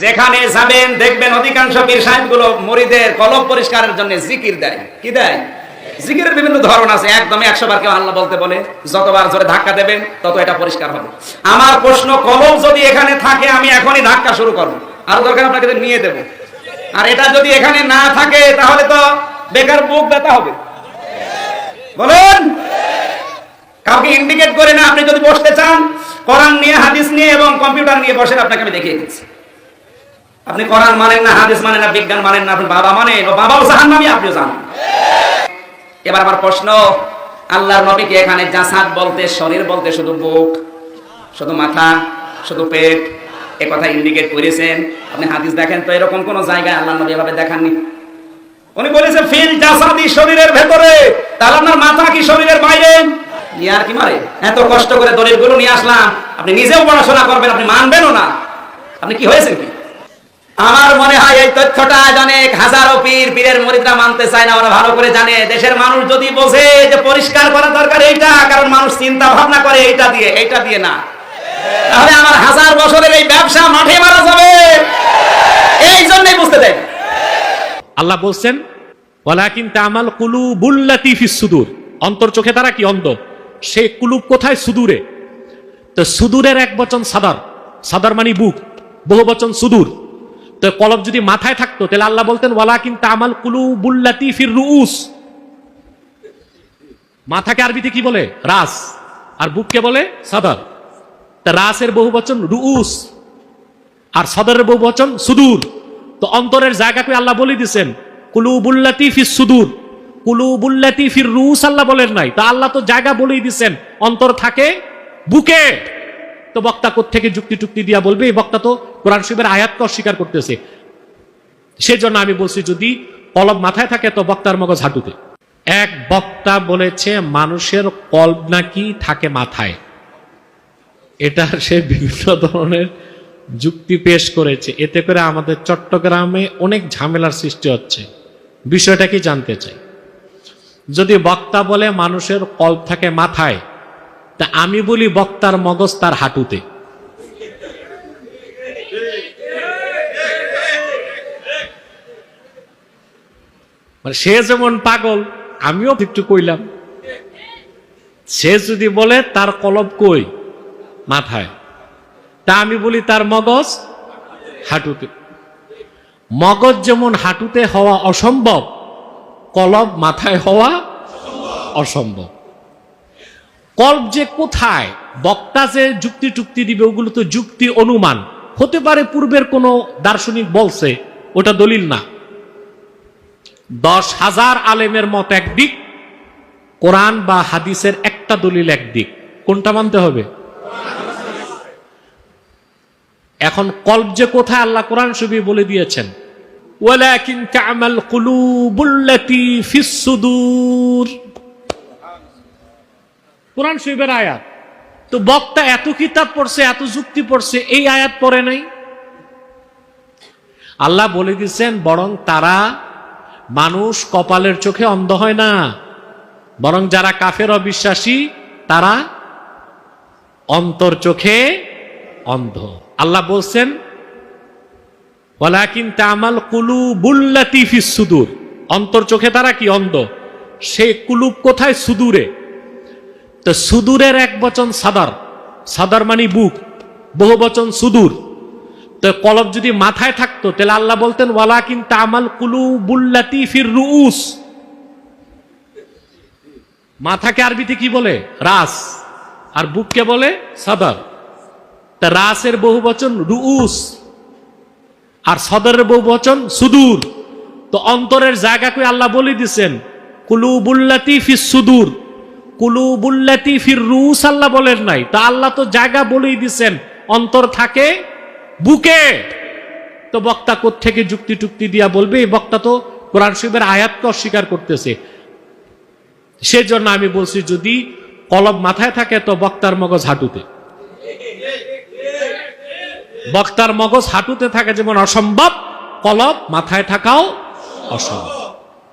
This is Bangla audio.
যেখানে যাবেন দেখবেন অধিকাংশ পীর সাহেবগুলো মুরিদের কলব পরিষ্কারের জন্য জিকির দেয়। কি দেয়? জিকিরের বিভিন্ন ধরন আছে। একদমই 100 বার কেউ আল্লাহ বলতে বলে, যতবার জোরে ধাক্কা দেবেন তত এটা পরিষ্কার হবে। আমার প্রশ্ন, কলব যদি এখানে থাকে আমি এখনই ধাক্কা শুরু করব, আর দরকার আপনাকে নিয়ে দেব। আর এটা যদি এখানে না থাকে তাহলে তো বেকার বুক ব্যথা হবে। বলেন, কাউকে ইন্ডিকেট করে না। আপনি যদি বসতে চান কোরআন নিয়ে, হাদিস নিয়ে এবং কম্পিউটার নিয়ে বসেন, আপনাকে আমি দেখিয়ে দিচ্ছি। আপনি কোরআন মানেন না, হাদিস মানেন না, বিজ্ঞান মানেন না, আপনি বাবা মানেন, ও বাবাও জাহান্নামী, আপনিও জানেন। এবার আমার প্রশ্ন, আল্লাহর নবীকে এখানে জাসাদ বলতে, শরীর বলতে শুধু বুক, শুধু মাথা, শুধু পেট এ কথা ইন্ডিকেট করেছেন? আপনি হাদিস দেখেন তো, এরকম কোন জায়গায় আল্লাহর নবী এভাবে দেখাননি। উনি বলেছেন ফিল জাসাদি, শরীরের ভেতরে। তাহলে আপনার মাথা কি শরীরের বাইরে? ইয়ার কি মারে? এত কষ্ট করে দলিলগুলো নিয়ে আসলাম, আপনি নিজেও পড়াশোনা করবেন, আপনি মানবেনও না। আপনি কি হয়েছেন কি? আমার মনে হয় এই তথ্যটা অনেক হাজারো পীরের মুরিদরা মানতে চায় না। ওরা ভালো করে জানে, দেশের মানুষ যদি বোঝে যে পরিষ্কার করা দরকার এইটা, কারণ মানুষ চিন্তা ভাবনা করে এইটা দিয়ে না, তাহলে আমার 1000 বছরের এই ব্যবসা মাঠে মারা যাবে। এই জন্যই বুঝতে দেয়। আল্লাহ বলছেন ওয়ালাকিন তামাল কুলুবুল্লাতি ফিস সুদুর, অন্তর চোখে তারা কি অন্ধ, সে কুলুব কোথায়? সুদূরে। তো সুদূরের এক বচন সাদর, সাদর মানে বুক, বহু বচন সুদূর। তো কলব যদি মাথায় থাকতো তাহলে আল্লাহ বলতেন ওয়ালাকিন তামাল কুলুবুল্লাতি ফির রুউস। মাথাকে আরবিতে কি বলে? রাস। আর বুককে বলে সাদর। তা রাসের বহু বচন রুউস, আর সদরের বহু বচন সুদূর। তো অন্তরের জায়গাকে আল্লাহ বলে দিয়েছেন কুলুবুল্লাতি ফিস সুদূর, কুলুবুল্লাতি ফির রুউস আল্লাহ বলেন নাই। তা আল্লাহ তো জায়গা বলেই দিয়েছেন অন্তর থাকে বুকে। তো বক্তা কোত্থেকে যুক্তি টুক্তি দিয়া বলবে? এই বক্তা তো কোরআন শরীফের আয়াতকে অস্বীকার করতেছে। সেজন্য আমি বলছি যদি কলব মাথায় থাকে তো বক্তার মগজ হাঁটুতে। এক বক্তা বলেছে মানুষের কলব নাকি থাকে মাথায়। এটা সে বিভিন্ন ধরনের যুক্তি পেশ করেছে। এতে করে আমাদের চট্টগ্রামে অনেক ঝামেলার সৃষ্টি হচ্ছে। বিষয়টা কি জানতে চাই। যদি বক্তা বলে মানুষের কলব থাকে মাথায়, তা আমি বলি বক্তার মগজ তার হাঁটুতে। মানে সে যেমন পাগল, আমিও একটু কইলাম। সে যদি বলে তার কলব কই? মাথায়। তা আমি বলি তার মগজ হাঁটুতে। মগজ যেমন হাঁটুতে হওয়া অসম্ভব, কলব মাথায় হওয়া অসম্ভব। কলব যে কোথায়, বক্তা যে যুক্তি টুক্তি দিবে ওগুলো তো যুক্তি অনুমান হতে পারে, পূর্বের কোন দার্শনিক বলছে, ওটা দলিল না। 10,000 আলেমের মত একদিক, কোরআন বা হাদিসের একটা দলিল একদিক। কোনটা মানতে হবে? এখন কলব যে কোথায় আল্লাহ কোরআন শরীফে বলে দিয়েছেন ওয়ালাকিন তা'মাল কুলুবুল্লাতি ফিস সুদূর, কোরআন শরীফের আয়াত। তো বক্তা এত কিতাব পড়ছে, এত যুক্তি পড়ছে, এই আয়াত পড়ে নাই। আল্লাহ বলে দিয়েছেন বরং তারা, মানুষ কপালের চোখে অন্ধ হয় না, বরং যারা কাফের অবিশ্বাসী তারা অন্তর চোখে অন্ধ। আল্লাহ বলছেন ওয়ালাকিন তা'মাল কুলুবুল্লাতি ফিস সুদূর, অন্তর চোখে তারা কি অন্ধ, সেই কুলুব কোথায়? সুদূরে। তো সুদূরের এক বচন সাদর, সাদর মানে বুক, বহু বচন সুদূর। তো কলব যদি মাথায় থাকতো তাহলে আল্লাহ বলতেন ওয়ালাকিন তা'মাল কুলুবুল্লাতি ফির রুউস। মাথাকে আরবিতে কি বলে? রাস। আর বুককে বলে সাদর। তা রাসের বহু বচন রুউস, আর সদরের বহু বচন সুদূর। তো অন্তরের জায়গাকে আল্লাহ বলে দিয়েছেন কুলুবুল্লাতি ফিস সুদূর, কুলুবুল্লাতি ফির রুউস আল্লাহ বলেন নাই। তা আল্লাহ তো জায়গা বলেই দিয়েছেন অন্তর থাকে বুকে। তো বক্তা কোত্থেকে যুক্তি টুক্তি দিয়া বলবে? এই বক্তা তো কোরআন শরীফের আয়াতকে অস্বীকার করতেছে। সেজন্য আমি বলছি যদি কলব মাথায় থাকে তো বক্তার মগজ হাঁটুতে। বক্তার মগজ হাঁটুতে থাকা যেমন অসম্ভব, কলব মাথায় থাকাও অসম্ভব।